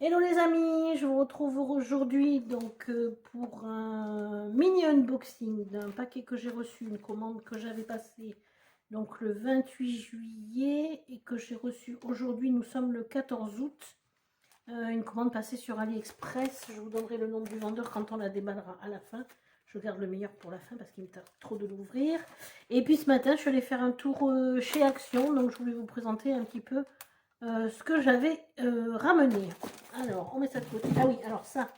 Hello les amis, je vous retrouve aujourd'hui donc pour un mini unboxing d'un paquet que j'ai reçu, une commande que j'avais passée donc le 28 juillet et que j'ai reçu aujourd'hui. Nous sommes le 14 août. Une commande passée sur AliExpress. Je vous donnerai le nom du vendeur quand on la déballera à la fin. Je garde le meilleur pour la fin parce qu'il me tarde trop de l'ouvrir. Et puis ce matin, je suis allée faire un tour chez Action, donc je voulais vous présenter un petit peu ce que j'avais ramené. Alors, on met ça de côté. Ah oui, alors ça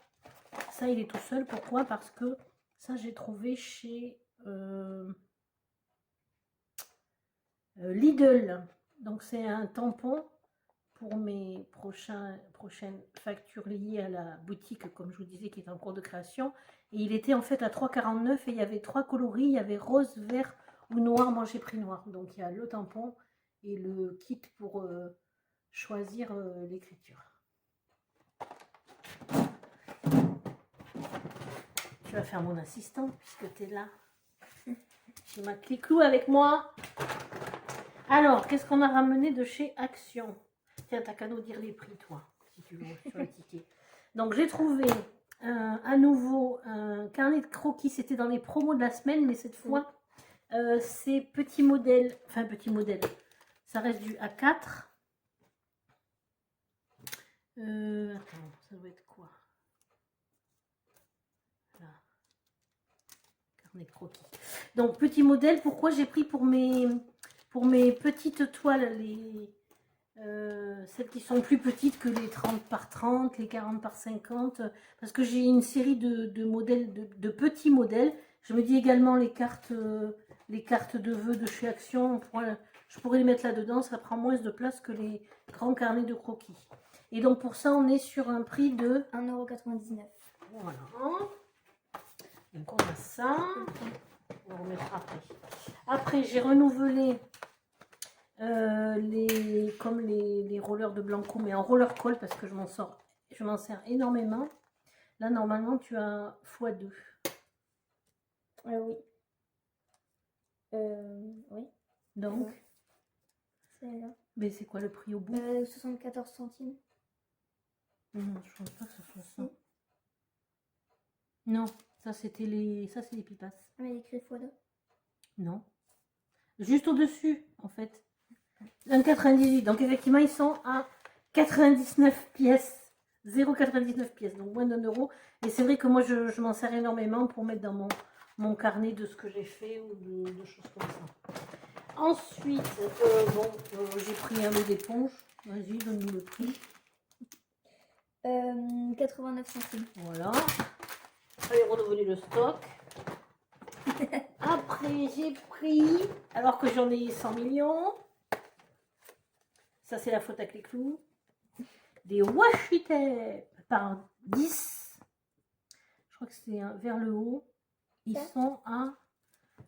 il est tout seul. Pourquoi? Parce que ça, j'ai trouvé chez Lidl. Donc, c'est un tampon pour mes prochaines factures liées à la boutique, comme je vous disais, qui est en cours de création. Et il était en fait à 3,49 et il y avait 3 coloris. Il y avait rose, vert ou noir. Moi, j'ai pris noir. Donc, il y a le tampon et le kit pour choisir l'écriture. Tu vas faire mon assistante puisque tu es là. J'ai ma clé-clou avec moi. Alors, qu'est-ce qu'on a ramené de chez Action? Tiens, t'as qu'à nous dire les prix, toi, si tu veux, sur les tickets. Donc, j'ai trouvé à nouveau un carnet de croquis. C'était dans les promos de la semaine, mais cette fois, c'est petit modèle. Enfin, petit modèle. Ça reste du A4. Attends, ça doit être quoi? Là. Carnet de croquis. Donc, petit modèle. Pourquoi j'ai pris pour mes petites toiles, celles qui sont plus petites que les 30 par 30, les 40 par 50, parce que j'ai une série de modèles, de petits modèles. Je me dis également les cartes de vœux de chez Action, je pourrais les mettre là-dedans, ça prend moins de place que les grands carnets de croquis. Et donc pour ça, on est sur un prix de 1,99 €. Voilà. Donc on a ça. On va remettre après. Après, j'ai renouvelé les rollers de Blanco, mais en roller coll parce que je m'en sers énormément. Là, normalement, tu as x2. Oui. Oui. Donc, C'est là. mais c'est quoi le prix au bout? 74 centimes. Je ne pense pas que ce soit ça. Non, ça c'était ça c'est les pipas. Ah, mais il écrit x2. Non. Juste au-dessus, en fait. 1,98. Donc effectivement, ils sont à 99 pièces. 0,99 pièces, donc moins d'1 €. Et c'est vrai que moi, je m'en sers énormément pour mettre dans mon carnet de ce que j'ai fait ou de choses comme ça. Ensuite, j'ai pris un lot d'éponge. Vas-y, donne-nous le prix. 89 centimes. Voilà. Allez, renouveler le stock. Après, j'ai pris, alors que j'en ai 100 millions, ça c'est la faute à clé-clou, des washi tape par 10. Je crois que c'est vers le haut. Ils sont à,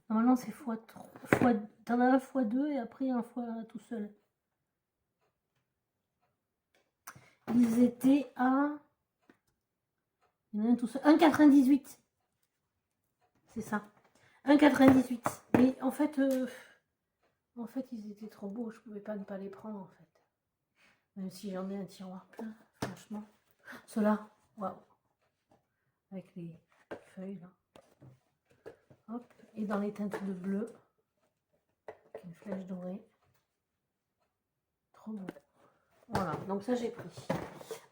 normalement c'est x3, t'en as un x2 et après un fois tout seul. Ils étaient à, il y en a un tout seul, 1,98. C'est ça, 1,98. Mais en fait, ils étaient trop beaux, je pouvais pas ne pas les prendre en fait. Même si j'en ai un tiroir plein, franchement. Ceux-là, waouh. Avec les feuilles là. Hop, et dans les teintes de bleu. Avec une flèche dorée. Trop beau. Voilà, donc ça j'ai pris.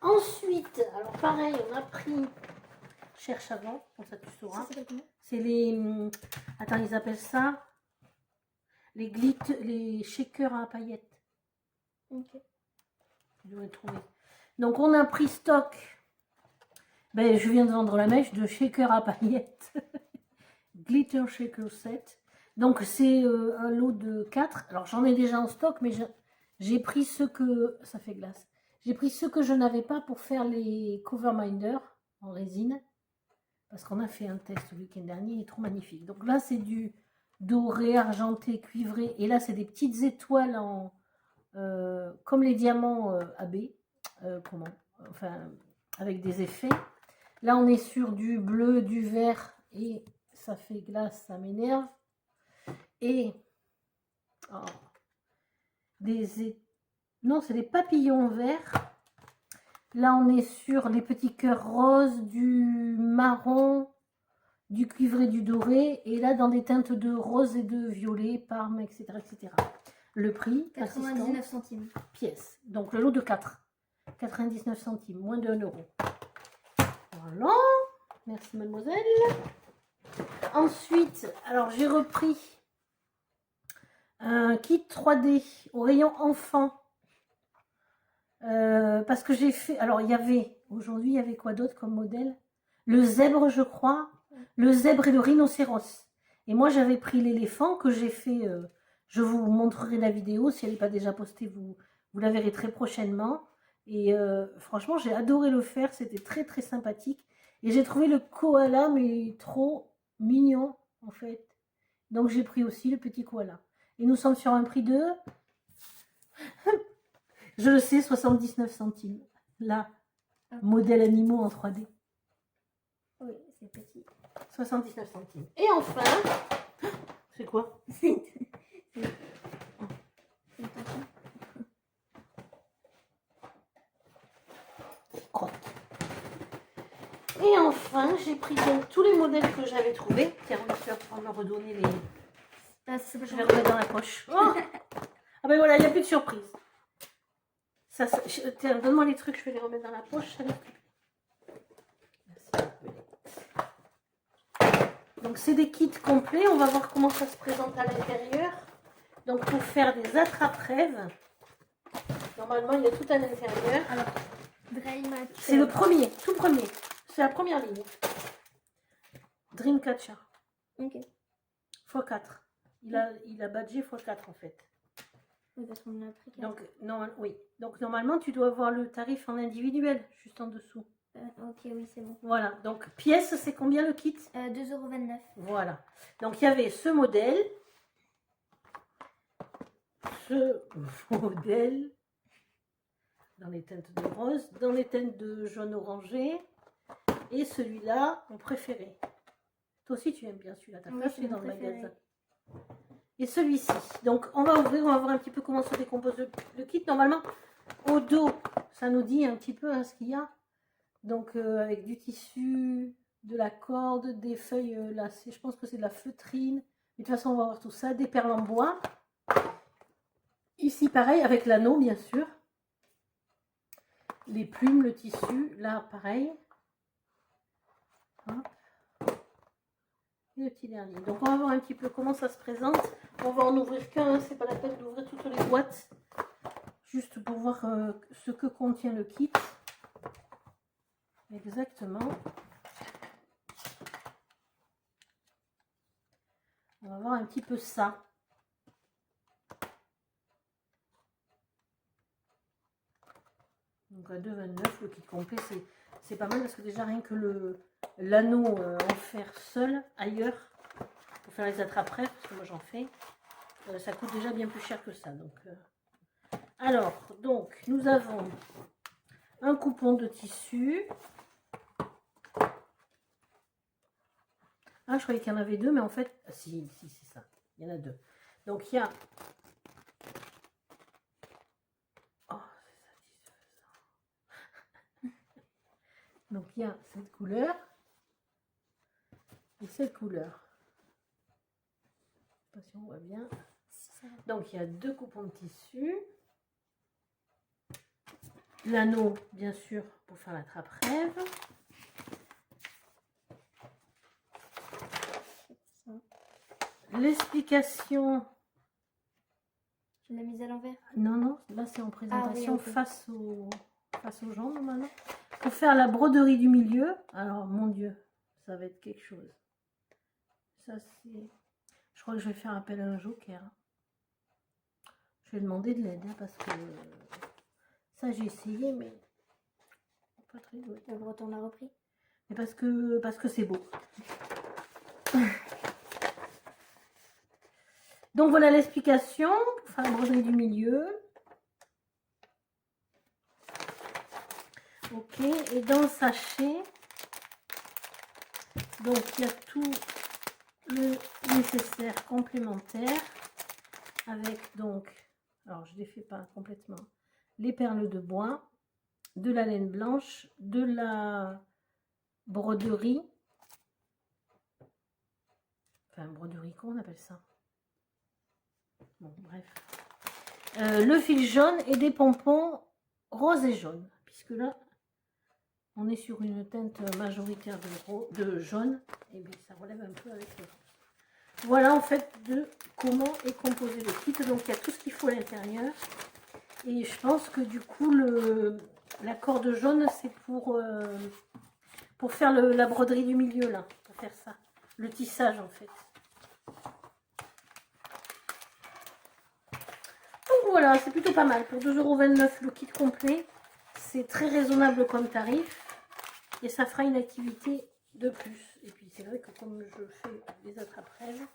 Ensuite, alors pareil, on a pris. Cherche avant, comme ça tu sauras. C'est les. Attends, ils appellent ça. Les shakers à paillettes. Ok. Je dois les trouver. Donc on a pris stock. Ben, je viens de vendre la mèche de shaker à paillettes. Glitter shaker set. Donc c'est un lot de 4. Alors j'en ai déjà en stock, mais j'ai pris ceux que. Ça fait glace. J'ai pris ceux que je n'avais pas pour faire les cover minders en résine. Parce qu'on a fait un test le week-end dernier, il est trop magnifique. Donc là c'est du doré, argenté, cuivré. Et là c'est des petites étoiles en comme les diamants AB. Enfin, avec des effets. Là, on est sur du bleu, du vert et ça fait glace, ça m'énerve. Et non, c'est des papillons verts Là, on est sur les petits cœurs roses, du marron, du cuivré, du doré. Et là, dans des teintes de rose et de violet, parme, etc. etc. Le prix, 99 centimes. pièce. Donc, le lot de 4. 99 centimes, moins de 1 euro. Voilà. Merci, mademoiselle. Ensuite, alors j'ai repris un kit 3D au rayon enfant. Parce que j'ai fait... Alors, il y avait... Aujourd'hui, il y avait quoi d'autre comme modèle? Le zèbre, je crois. Le zèbre et le rhinocéros. Et moi, j'avais pris l'éléphant que j'ai fait... je vous montrerai la vidéo. Si elle n'est pas déjà postée, vous la verrez très prochainement. Et franchement, j'ai adoré le faire. C'était très, très sympathique. Et j'ai trouvé le koala, mais trop mignon, en fait. Donc, j'ai pris aussi le petit koala. Et nous sommes sur un prix de... Je le sais, 79 centimes. Là, modèle animaux en 3D. Oui, c'est petit. 79 centimes. Et enfin, c'est quoi? Crotte. Et enfin, j'ai pris donc tous les modèles que j'avais trouvés. Tiens, on va me redonner les... je vais remettre dans la poche. Oh ah ben voilà, il n'y a plus de surprise. Ça, tiens, donne-moi les trucs, je vais les remettre dans la poche. Merci. Donc c'est des kits complets. On va voir comment ça se présente à l'intérieur. Donc pour faire des attrape-rêves, normalement il y a tout à l'intérieur. Alors, c'est le premier, tout premier. C'est la première ligne. Dreamcatcher. Ok. x4. Il a badgé x4 en fait. Oui, parce qu'on a pris 4. Donc, oui. Donc normalement tu dois avoir le tarif en individuel, juste en dessous. Ok, oui, c'est bon. Voilà. Donc pièce, c'est combien le kit? 2,29 €. Voilà. Donc il y avait ce modèle. Ce modèle. Dans les teintes de rose, dans les teintes de jaune orangé. Et celui-là, mon préféré. Toi aussi, tu aimes bien celui-là. Tu as acheté dans le magasin. Et celui-ci. Donc, on va ouvrir, on va voir un petit peu comment se décompose le kit. Normalement, au dos, ça nous dit un petit peu ce qu'il y a. Donc, avec du tissu, de la corde, des feuilles lacées. Je pense que c'est de la feutrine. Mais de toute façon, on va voir tout ça. Des perles en bois. Ici, pareil, avec l'anneau, bien sûr. Les plumes, le tissu. Là, pareil. Hop. Et le petit dernier. Donc, on va voir un petit peu comment ça se présente. On va en ouvrir qu'un. C'est pas la peine d'ouvrir toutes les boîtes. Juste pour voir ce que contient le kit. Exactement. On va voir un petit peu ça. Donc à 2,29 le kit complet, c'est pas mal parce que déjà rien que l'anneau en fer seul ailleurs pour faire les attrape-rêves, parce que moi j'en fais, ça coûte déjà bien plus cher que ça. Donc, alors, donc nous avons un coupon de tissu. Ah, je croyais qu'il y en avait deux, mais en fait, si c'est ça, il y en a deux. Donc il y a... Donc il y a cette couleur et cette couleur. Je ne sais pas si on voit bien. Donc il y a deux coupons de tissu. L'anneau, bien sûr, pour faire la trappe-rêve. L'explication. Tu l'as mise à l'envers? Non, non, là c'est en présentation oui, okay. face aux gens normalement. Pour faire la broderie du milieu, alors mon Dieu, ça va être quelque chose. Ça c'est... Je crois que je vais faire appel à un joker. Je vais demander de l'aide parce que ça j'ai essayé mais pas très beau. Le breton l'a repris. Mais parce que c'est beau. Donc voilà l'explication pour faire la broderie du milieu. Ok, et dans le sachet, donc il y a tout le nécessaire complémentaire avec donc, alors je ne les fais pas complètement, les perles de bois, de la laine blanche, de la broderie. Enfin, broderie, comment on appelle ça? Bon, bref. Le fil jaune et des pompons rose et jaune. Puisque là, on est sur une teinte majoritaire de jaune. Et bien, ça relève un peu avec le rose. Voilà en fait de comment est composé le kit. Donc, il y a tout ce qu'il faut à l'intérieur. Et je pense que du coup, la corde jaune, c'est pour faire la broderie du milieu, là. Pour faire ça. Le tissage, en fait. Donc voilà, c'est plutôt pas mal. Pour 2,29 € le kit complet, c'est très raisonnable comme tarif. Et ça fera une activité de plus. Et puis c'est vrai que comme je fais des attrape-rêves,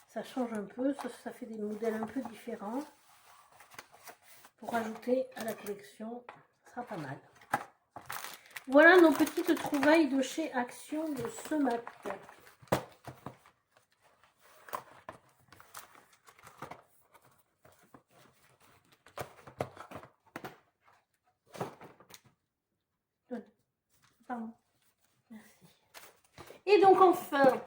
ça change un peu. Ça fait des modèles un peu différents. Pour ajouter à la collection, ça sera pas mal. Voilà nos petites trouvailles de chez Action de ce matin. Pardon. Merci. Et donc enfin,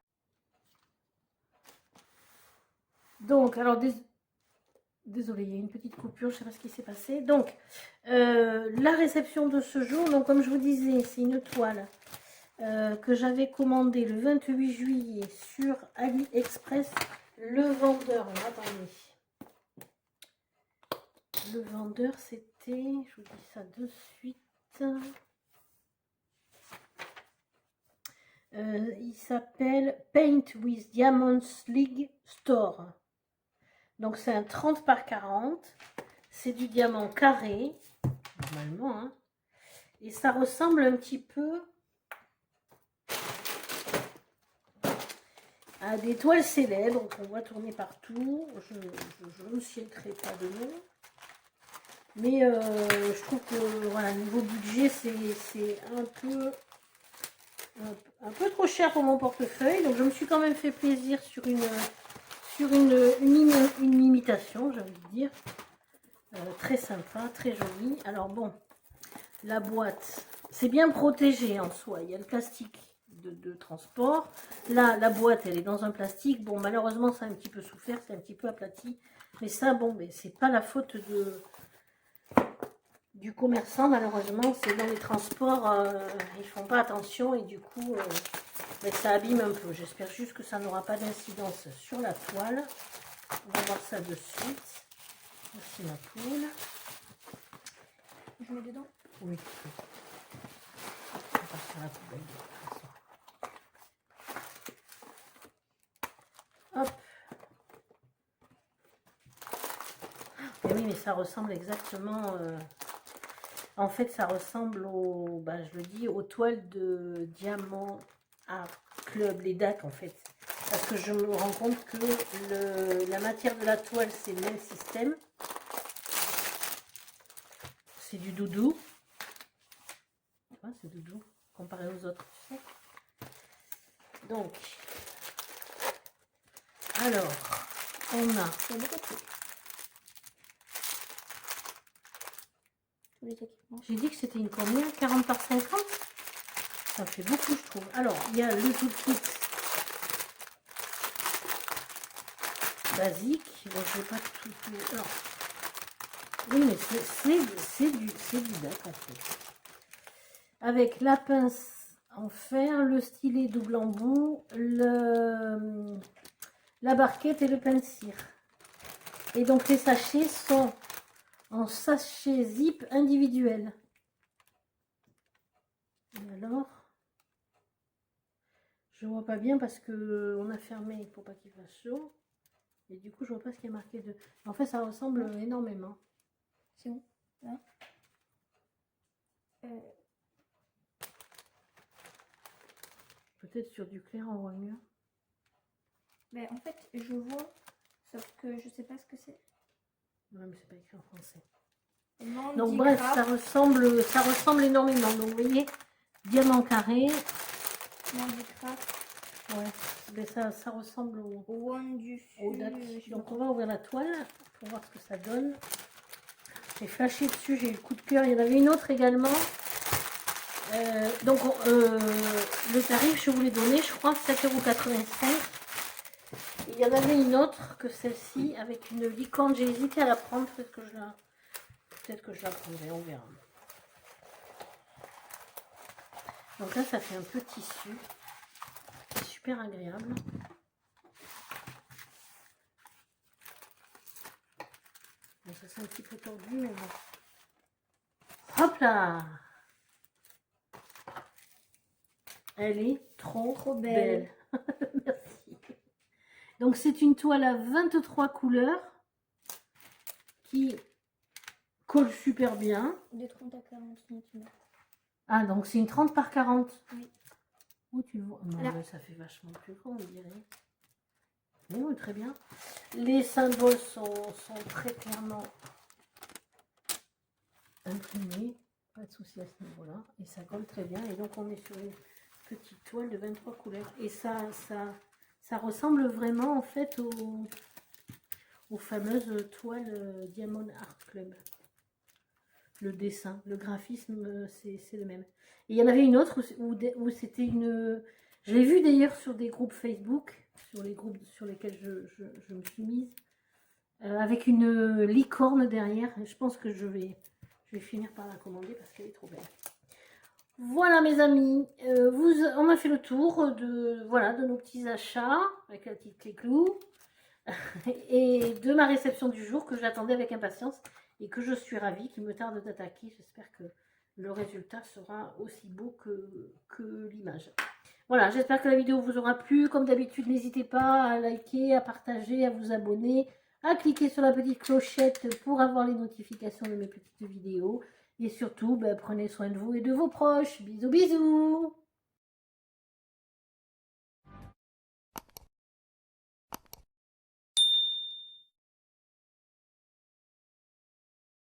alors désolée, il y a une petite coupure, je ne sais pas ce qui s'est passé. Donc, la réception de ce jour, donc comme je vous disais, c'est une toile que j'avais commandée le 28 juillet sur AliExpress. Le vendeur, attendez. Le vendeur, c'était, je vous dis ça de suite. Il s'appelle Paint with Diamonds League Store. Donc c'est un 30 par 40. C'est du diamant carré, normalement. Hein. Et ça ressemble un petit peu à des toiles célèbres qu'on voit tourner partout. Je ne citerai pas de nom. Mais je trouve que voilà, niveau budget, c'est un peu trop cher pour mon portefeuille. Donc je me suis quand même fait plaisir sur une imitation, j'ai envie de dire. Très sympa, très jolie. Alors bon, la boîte, c'est bien protégé en soi. Il y a le plastique de transport. Là, la boîte, elle est dans un plastique. Bon, malheureusement, ça a un petit peu souffert, c'est un petit peu aplati. Mais ça, bon, mais c'est pas la faute du commerçant, malheureusement. C'est dans les transports, ils font pas attention et du coup, ça abîme un peu. J'espère juste que ça n'aura pas d'incidence sur la toile. On va voir ça de suite. Voici ma poule. Je mets dedans? Oui. On va partir à la poubelle. Hop. Et oui, mais ça ressemble exactement... en fait, ça ressemble au... Bah, je le dis, aux toiles de Diamant Art Club, les DAC, en fait. Parce que je me rends compte que la matière de la toile, c'est le même système. C'est du doudou. Tu vois, c'est doudou comparé aux autres, tu sais. Donc, alors, on a... J'ai dit que c'était une combien? 40 par 50? Ça fait beaucoup, je trouve. Alors, il y a le tout kit basique. Bon, je vais pas tout... Alors, oui, mais c'est du DAC, en fait. Avec la pince en fer, le stylet double embout, la barquette et le pain de cire. Et donc, les sachets sont en sachet zip individuel. Et alors, je vois pas bien parce que on a fermé pour pas qu'il fasse chaud. Et du coup, je vois pas ce qui est marqué de. En fait, ça ressemble énormément. C'est où? Là. Peut-être sur du clair, on voit mieux. Mais en fait, je vois, sauf que je sais pas ce que c'est. Non, mais c'est pas écrit en français. Non, donc bref, ça ressemble énormément. Donc vous voyez, diamant carré. Ouais, mais ça ressemble au DAC. Donc on va ouvrir la toile pour voir ce que ça donne. J'ai flashé dessus, j'ai eu le coup de cœur. Il y en avait une autre également. Donc, le tarif, je vous l'ai donné, je crois, 7,85 €. Il y en avait une autre que celle-ci, avec une licorne. J'ai hésité à la prendre, peut-être que je la prendrai, on verra. Donc là, ça fait un peu tissu. C'est super agréable. Bon, ça c'est un petit peu tordu, mais bon. Hop là! Elle est trop belle. Merci. Donc c'est une toile à 23 couleurs qui colle super bien. De 30 à 40 cm. Ah, donc c'est une 30 par 40. Oui. Où tu le vois? Non, Là. mais ça fait vachement plus grand, on dirait. Oui, très bien. Les symboles sont très clairement imprimés. Pas de souci à ce niveau-là. Et ça colle très bien. Et donc on est sur une petite toile de 23 couleurs. Et ça ressemble vraiment en fait aux fameuses toiles Diamond Art Club. Le dessin, le graphisme, c'est le même. Et il y en avait une autre où c'était une... Je l'ai vu d'ailleurs sur des groupes Facebook, sur les groupes sur lesquels je me suis mise, avec une licorne derrière. Je pense que je vais finir par la commander parce qu'elle est trop belle. Voilà mes amis, on a fait le tour de nos petits achats avec la petite clé clou et de ma réception du jour que j'attendais avec impatience et que je suis ravie, qui me tarde d'attaquer. J'espère que le résultat sera aussi beau que l'image. Voilà, j'espère que la vidéo vous aura plu. Comme d'habitude, n'hésitez pas à liker, à partager, à vous abonner, à cliquer sur la petite clochette pour avoir les notifications de mes petites vidéos. Et surtout, prenez soin de vous et de vos proches. Bisous, bisous!